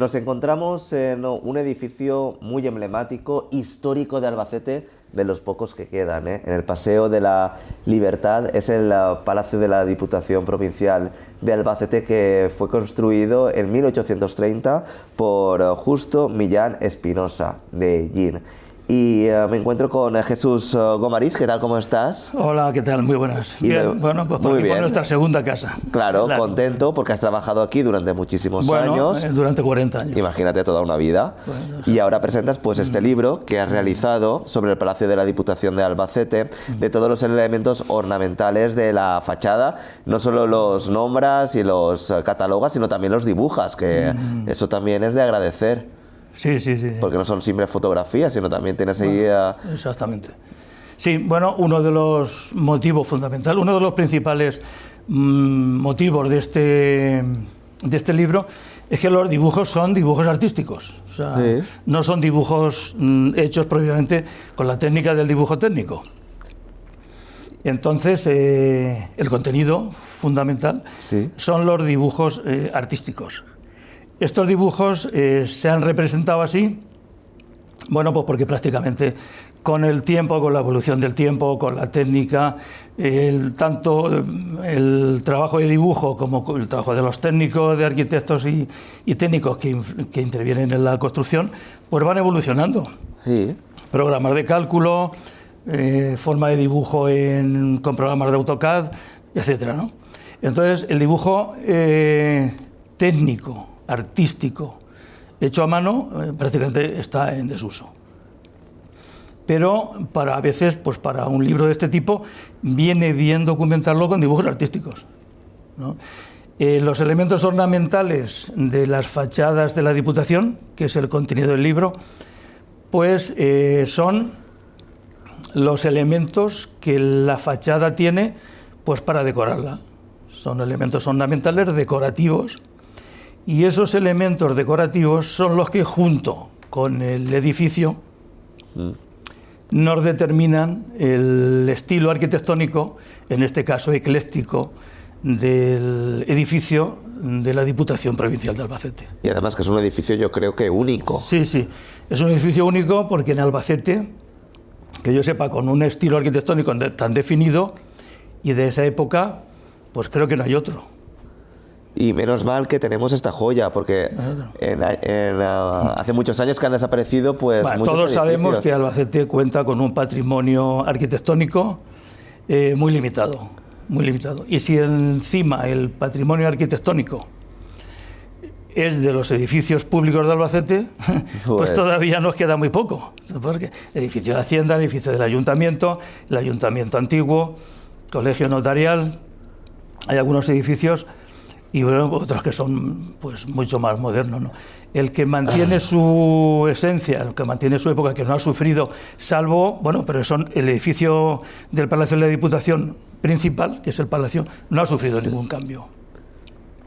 Nos encontramos en un edificio muy emblemático, histórico de Albacete, de los pocos que quedan, ¿eh? En el Paseo de la Libertad. Es el Palacio de la Diputación Provincial de Albacete, que fue construido en 1830 por Justo Millán Espinosa de Llín. Y me encuentro con Jesús Gomariz. ¿Qué tal? ¿Cómo estás? Hola, ¿qué tal? Muy buenas. Bien, bueno, pues por aquí por nuestra segunda casa. Claro, contento porque has trabajado aquí durante muchísimos años. Durante 40 años. Imagínate, toda una vida. Y ahora presentas pues este libro que has realizado sobre el Palacio de la Diputación de Albacete, de todos los elementos ornamentales de la fachada. No solo los nombras y los catalogas, sino también los dibujas, que eso también es de agradecer. Sí. Porque no son simples fotografías, sino también tienes ahí... Exactamente. Sí, bueno, uno de los motivos fundamentales, uno de los principales motivos de este libro es que los dibujos son dibujos artísticos. O sea, no son dibujos hechos propiamente con la técnica del dibujo técnico. Entonces, el contenido fundamental son los dibujos artísticos. Estos dibujos se han representado así, bueno, pues porque prácticamente con el tiempo, con la evolución del tiempo, con la técnica, tanto el trabajo de dibujo como el trabajo de los técnicos, de arquitectos y técnicos que intervienen en la construcción, pues van evolucionando. Sí. Programas de cálculo, forma de dibujo con programas de AutoCAD, etcétera, ¿no? Entonces, el dibujo técnico, artístico, hecho a mano, prácticamente está en desuso. Pero a veces, pues para un libro de este tipo, viene bien documentarlo con dibujos artísticos, ¿no? Los elementos ornamentales de las fachadas de la Diputación, que es el contenido del libro, pues son los elementos que la fachada tiene pues para decorarla. Son elementos ornamentales decorativos. Y esos elementos decorativos son los que, junto con el edificio, nos determinan el estilo arquitectónico, en este caso ecléctico, del edificio de la Diputación Provincial de Albacete. Y además que es un edificio, yo creo que único. Sí, es un edificio único porque en Albacete, que yo sepa, con un estilo arquitectónico tan definido y de esa época, pues creo que no hay otro. Y menos mal que tenemos esta joya, porque hace muchos años que han desaparecido, pues muchos todos sabemos que Albacete cuenta con un patrimonio arquitectónico muy limitado. Y si encima el patrimonio arquitectónico es de los edificios públicos de Albacete, pues todavía nos queda muy poco. Porque el edificio de Hacienda, el edificio del Ayuntamiento, el Ayuntamiento antiguo, Colegio Notarial, hay algunos edificios y bueno, otros que son pues mucho más modernos, ¿no? El que mantiene su esencia, el que mantiene su época, que no ha sufrido, salvo, bueno, pero son el edificio del Palacio de la Diputación principal, que es el Palacio, no ha sufrido ningún cambio.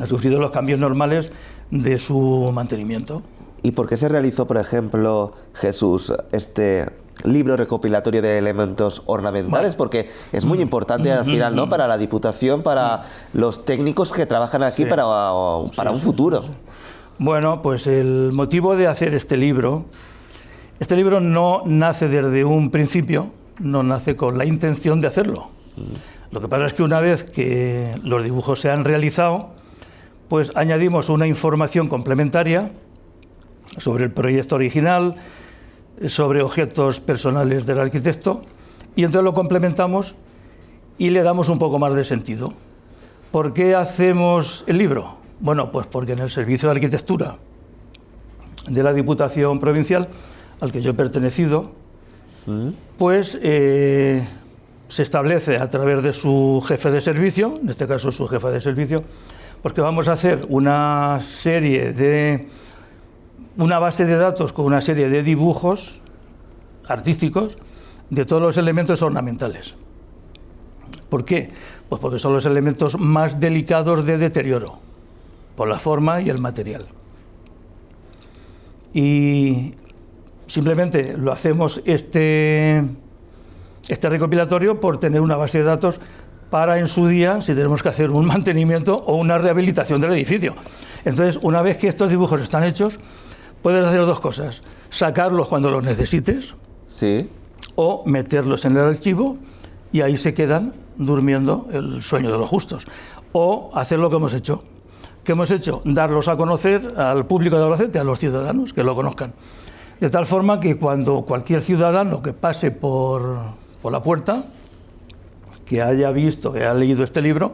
Ha sufrido los cambios normales de su mantenimiento. ¿Y por qué se realizó, por ejemplo, Jesús, este libro recopilatorio de elementos ornamentales? Porque es muy importante al final, ¿no? Para la Diputación, para los técnicos que trabajan aquí, para un futuro. Bueno, pues el motivo de hacer este libro no nace desde un principio, no nace con la intención de hacerlo. Lo que pasa es que una vez que los dibujos se han realizado, pues añadimos una información complementaria sobre el proyecto original, sobre objetos personales del arquitecto, y entonces lo complementamos y le damos un poco más de sentido. ¿Por qué hacemos el libro? Bueno, pues porque en el Servicio de Arquitectura de la Diputación Provincial, al que yo he pertenecido, pues se establece a través de su jefe de servicio, en este caso su jefa de servicio, pues que vamos a hacer una base de datos con una serie de dibujos artísticos de todos los elementos ornamentales. ¿Por qué? Pues porque son los elementos más delicados de deterioro, por la forma y el material. Y simplemente lo hacemos este recopilatorio por tener una base de datos para en su día si tenemos que hacer un mantenimiento o una rehabilitación del edificio. Entonces, una vez que estos dibujos están hechos, puedes hacer dos cosas: sacarlos cuando los necesites, Sí. o meterlos en el archivo y ahí se quedan durmiendo el sueño de los justos. O hacer lo que hemos hecho. ¿Qué hemos hecho? Darlos a conocer al público de Albacete, a los ciudadanos, que lo conozcan. De tal forma que cuando cualquier ciudadano que pase por la puerta, que haya visto, que haya leído este libro,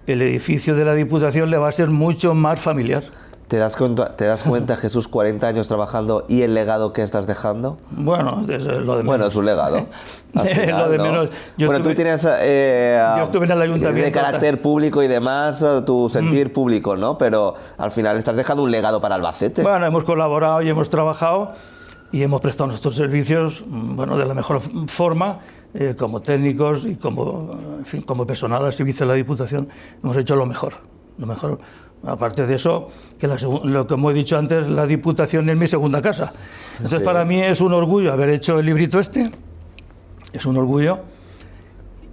el edificio de la Diputación le va a ser mucho más familiar. ¿Te das cuenta, Jesús, 40 años trabajando y el legado que estás dejando? Bueno, es lo de menos. Bueno, es un legado. Al final, lo de ¿no? menos. Tú tienes yo estuve en el ayuntamiento de carácter público y demás, tu sentir público, ¿no? Pero al final estás dejando un legado para Albacete. Bueno, hemos colaborado y hemos trabajado y hemos prestado nuestros servicios, bueno, de la mejor forma, como técnicos y como, en fin, como personal al servicio de la Diputación. Hemos hecho lo mejor, lo mejor. Aparte de eso, que lo que hemos dicho antes, la Diputación es mi segunda casa. Entonces, para mí es un orgullo haber hecho el librito este, es un orgullo.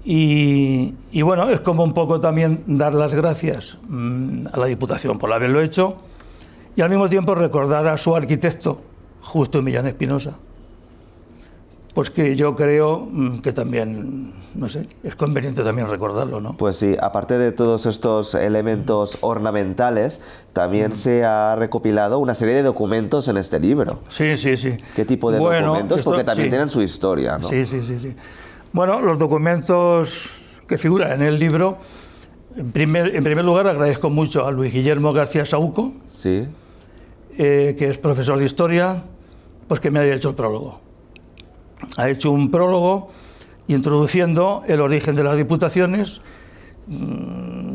Y bueno, es como un poco también dar las gracias a la Diputación por haberlo hecho y al mismo tiempo recordar a su arquitecto, Justo Millán Espinosa. Pues que yo creo que también, no sé, es conveniente también recordarlo, ¿no? Pues sí, aparte de todos estos elementos ornamentales, también se ha recopilado una serie de documentos en este libro. Sí, sí, sí. ¿Qué tipo de documentos? Porque también tienen su historia, ¿no? Sí, sí, sí, sí. Bueno, los documentos que figuran en el libro, en primer lugar agradezco mucho a Luis Guillermo García Saúco, Sí. Que es profesor de historia, pues que me haya hecho el prólogo. Ha hecho un prólogo introduciendo el origen de las diputaciones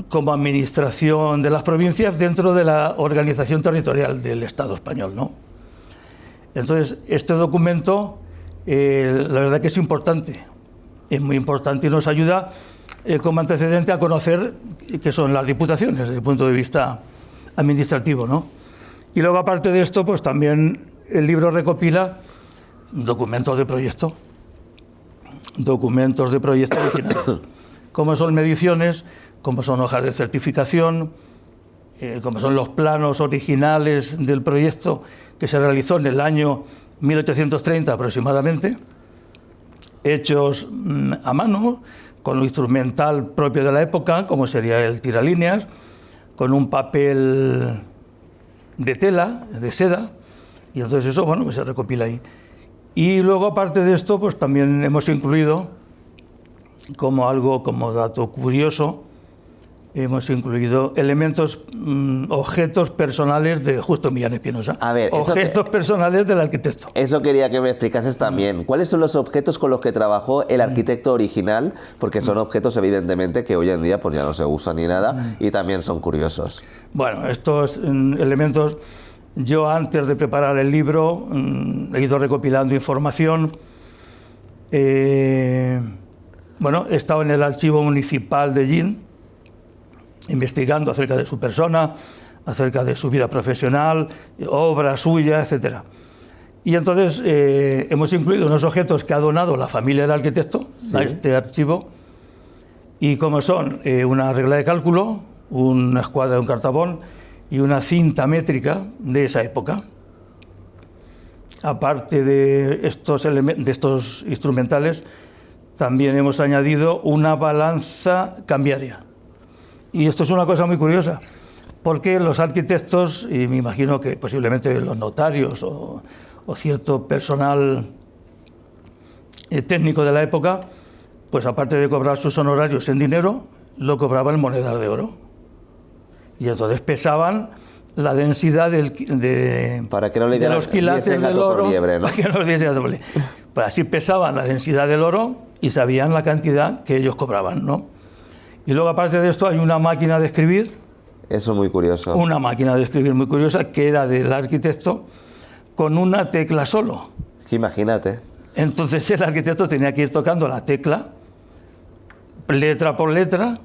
como administración de las provincias dentro de la organización territorial del Estado español, ¿no? Entonces, este documento, la verdad que es importante, es muy importante y nos ayuda como antecedente a conocer qué son las diputaciones desde el punto de vista administrativo, ¿no? Y luego, aparte de esto, pues también el libro recopila documentos de proyecto originales, como son mediciones, como son hojas de certificación, como son los planos originales del proyecto que se realizó en el año 1830 aproximadamente, hechos a mano, con lo instrumental propio de la época, como sería el tiralíneas, con un papel de tela, de seda, y entonces eso, bueno, pues se recopila ahí. Y luego, aparte de esto, pues también hemos incluido, como dato curioso, hemos incluido elementos, objetos personales de Justo Millán Espinosa. A ver, objetos personales del arquitecto. Eso quería que me explicases también. ¿Cuáles son los objetos con los que trabajó el arquitecto original? Porque son objetos, evidentemente, que hoy en día pues ya no se usan ni nada y también son curiosos. Bueno, estos elementos, yo antes de preparar el libro he ido recopilando información. Bueno, he estado en el archivo municipal de Llín, investigando acerca de su persona, acerca de su vida profesional, obra suya, etc. Y entonces hemos incluido unos objetos que ha donado la familia del arquitecto a este archivo, y como son una regla de cálculo, una escuadra de un cartabón y una cinta métrica de esa época. Aparte de estos instrumentales, también hemos añadido una balanza cambiaria. Y esto es una cosa muy curiosa, porque los arquitectos, y me imagino que posiblemente los notarios o cierto personal técnico de la época, pues aparte de cobrar sus honorarios en dinero, lo cobraban en monedas de oro. Y entonces pesaban la densidad para que no le de los quilates del oro, liebre, ¿no? Para que no les diese doble. Pues así pesaban la densidad del oro y sabían la cantidad que ellos cobraban, ¿no? Y luego, aparte de esto, hay una máquina de escribir. Eso es muy curioso. Una máquina de escribir muy curiosa, que era del arquitecto, con una tecla solo. Imagínate. Entonces el arquitecto tenía que ir tocando la tecla, letra por letra,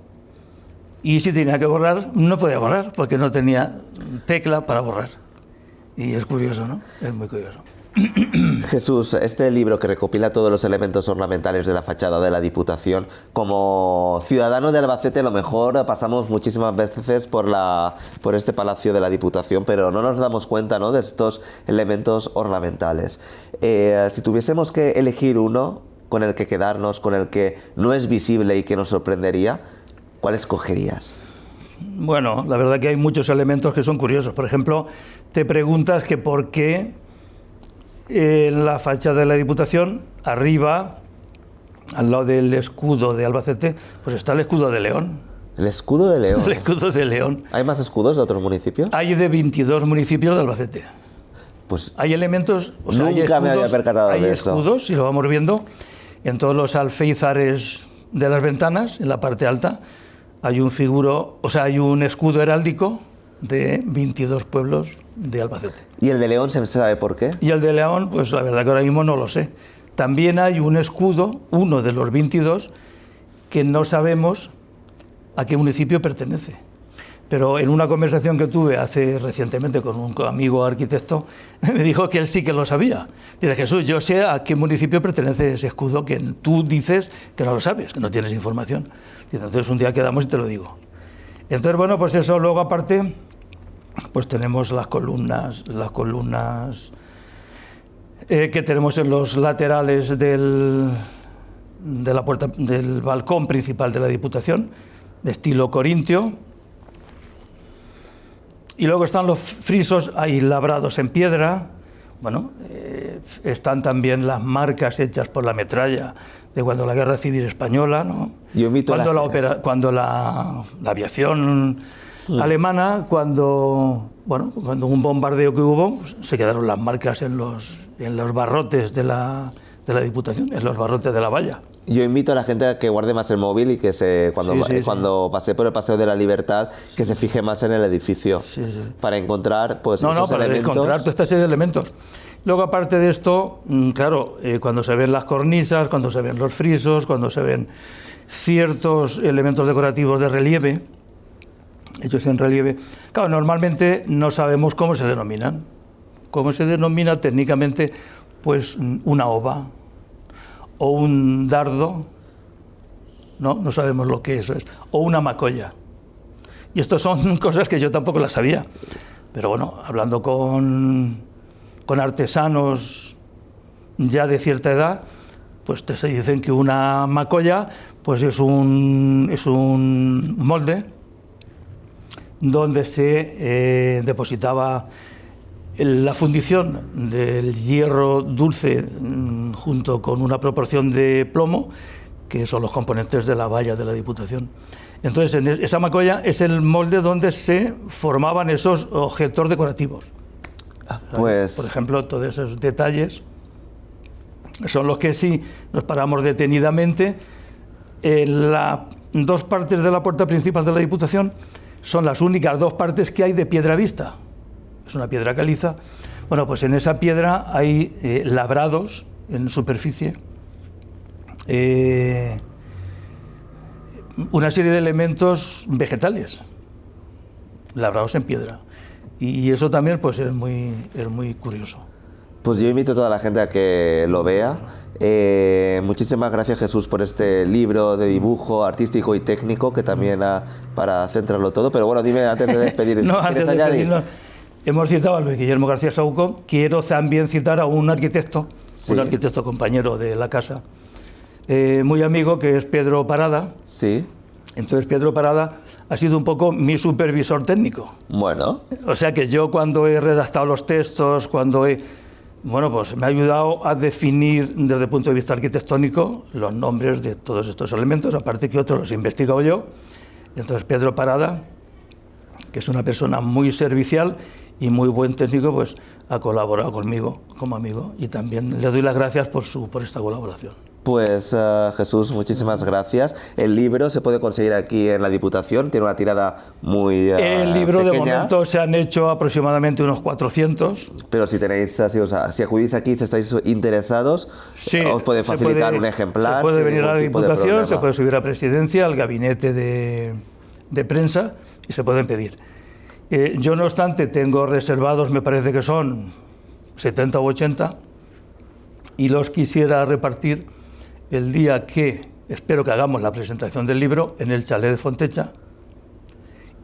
y si tenía que borrar, no podía borrar, porque no tenía tecla para borrar. Y es curioso, ¿no? Es muy curioso. Jesús, este libro que recopila todos los elementos ornamentales de la fachada de la Diputación, como ciudadano de Albacete, a lo mejor pasamos muchísimas veces por este palacio de la Diputación, pero no nos damos cuenta, ¿no?, de estos elementos ornamentales. Si tuviésemos que elegir uno con el que quedarnos, con el que no es visible y que nos sorprendería, ¿cuál escogerías? Bueno, la verdad que hay muchos elementos que son curiosos. Por ejemplo, te preguntas que por qué en la fachada de la Diputación, arriba, al lado del escudo de Albacete, pues está el escudo de León. ¿El escudo de León? El escudo de León. ¿Hay más escudos de otros municipios? Hay de 22 municipios de Albacete. Pues hay elementos... O sea, nunca escudos, me había percatado de eso. Hay escudos, si lo vamos viendo, en todos los alféizares de las ventanas, en la parte alta, hay un escudo heráldico de 22 pueblos de Albacete. ¿Y el de León se sabe por qué? Y el de León, pues la verdad que ahora mismo no lo sé. También hay un escudo, uno de los 22, que no sabemos a qué municipio pertenece. Pero en una conversación que tuve recientemente con un amigo arquitecto, me dijo que él sí que lo sabía. Dice: Jesús, yo sé a qué municipio pertenece ese escudo, que tú dices que no lo sabes, que no tienes información. Dice: entonces un día quedamos y te lo digo. Entonces, bueno, pues eso. Luego, aparte, pues tenemos las columnas que tenemos en los laterales de la puerta del balcón principal de la Diputación, de estilo corintio. Y luego están los frisos ahí labrados en piedra. Bueno, están también las marcas hechas por la metralla de cuando la Guerra Civil Española, ¿no? Cuando la aviación alemana, cuando un bombardeo que hubo, pues, se quedaron las marcas en los barrotes de la Diputación, en los barrotes de la valla. Yo invito a la gente a que guarde más el móvil y que cuando pase por el Paseo de la Libertad, que se fije más en el edificio, para encontrar esos elementos. Para encontrar toda esta serie de elementos. Luego, aparte de esto, claro, cuando se ven las cornisas, cuando se ven los frisos, cuando se ven ciertos elementos decorativos de relieve, hechos en relieve, claro, normalmente no sabemos cómo se denominan. ¿Cómo se denomina técnicamente? Pues una ova o un dardo, no sabemos lo que eso es, o una macolla. Y esto son cosas que yo tampoco las sabía, pero bueno, hablando con artesanos ya de cierta edad, pues se dicen que una macolla pues es un molde donde se depositaba la fundición del hierro dulce junto con una proporción de plomo, que son los componentes de la valla de la Diputación. Entonces, esa macolla es el molde donde se formaban esos objetos decorativos. Pues... Por ejemplo, todos esos detalles son los que, si nos paramos detenidamente, en las dos partes de la puerta principal de la Diputación son las únicas dos partes que hay de piedra vista. Es una piedra caliza. Bueno, pues en esa piedra hay labrados en superficie una serie de elementos vegetales labrados en piedra. Y eso también pues es muy curioso. Pues yo invito a toda la gente a que lo vea. Muchísimas gracias, Jesús, por este libro de dibujo artístico y técnico, que también para centrarlo todo. Pero bueno, dime antes de despedir. No, antes de despedirnos, hemos citado a Luis Guillermo García Saúco. Quiero también citar a un arquitecto, un arquitecto compañero de la casa, muy amigo, que es Pedro Parada. Sí. Entonces, Pedro Parada ha sido un poco mi supervisor técnico. Bueno. O sea que yo, cuando he redactado los textos, pues me ha ayudado a definir desde el punto de vista arquitectónico los nombres de todos estos elementos, aparte que otros los he investigado yo. Entonces, Pedro Parada, que es una persona muy servicial y muy buen técnico, pues ha colaborado conmigo como amigo, y también le doy las gracias por esta colaboración. Pues Jesús, muchísimas gracias. El libro se puede conseguir aquí en la Diputación, tiene una tirada muy El libro pequeña. De momento se han hecho aproximadamente unos 400. Pero si si acudís aquí, si estáis interesados, os puede facilitar un ejemplar. Se puede venir a la Diputación, se puede subir a Presidencia, al gabinete de prensa, y se pueden pedir. Yo, no obstante, tengo reservados, me parece que son 70 u 80, y los quisiera repartir el día que espero que hagamos la presentación del libro en el chalet de Fontecha,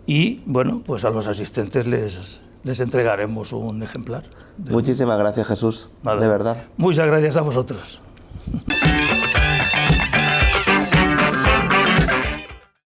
y bueno, pues a los asistentes les entregaremos un ejemplar. Muchísimas gracias, Jesús, Vale. de verdad. Muchas gracias a vosotros.